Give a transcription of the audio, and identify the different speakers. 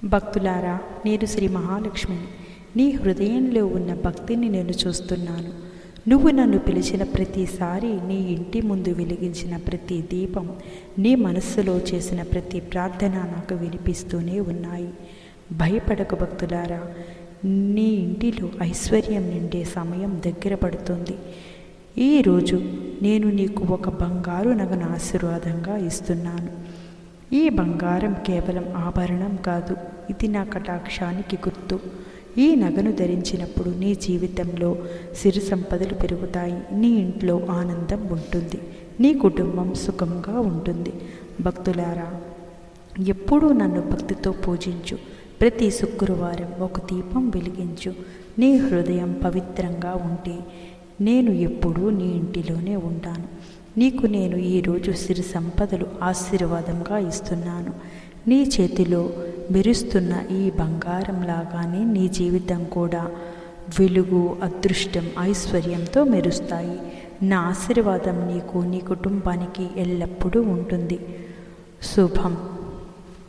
Speaker 1: భక్తులారా, నేను శ్రీ మహాలక్ష్మిని. నీ హృదయంలో ఉన్న భక్తిని నేను చూస్తున్నాను. నువ్వు నన్ను పిలిచిన ప్రతిసారి, నీ ఇంటి ముందు వెలిగించిన ప్రతి దీపం, నీ మనస్సులో చేసిన ప్రతి ప్రార్థన నాకు వినిపిస్తూనే ఉన్నాయి. భయపడకు భక్తులారా, నీ ఇంటిలో ఐశ్వర్యం నిండే సమయం దగ్గర పడుతుంది. ఈరోజు నేను నీకు ఒక బంగారు నగను ఆశీర్వాదంగా ఇస్తున్నాను. ఈ బంగారం కేవలం ఆభరణం కాదు, ఇది నా కటాక్షానికి గుర్తు. ఈ నగను ధరించినప్పుడు నీ జీవితంలో సిరి సంపదలు పెరుగుతాయి, నీ ఇంట్లో ఆనందం ఉంటుంది, నీ కుటుంబం సుఖంగా ఉంటుంది. భక్తులారా, ఎప్పుడూ నన్ను భక్తితో పూజించు. ప్రతి శుక్రవారం ఒక దీపం వెలిగించు. నీ హృదయం పవిత్రంగా ఉంటే నేను ఎప్పుడూ నీ ఇంటిలోనే ఉంటాను. నీకు నేను ఈరోజు సిరి సంపదలు ఆశీర్వాదంగా ఇస్తున్నాను. నీ చేతిలో మెరుస్తున్న ఈ బంగారం లాగానే నీ జీవితం కూడా వెలుగు, అదృష్టం, ఐశ్వర్యంతో మెరుస్తాయి. నా ఆశీర్వాదం నీకు, నీ కుటుంబానికి ఎల్లప్పుడూ ఉంటుంది. శుభం.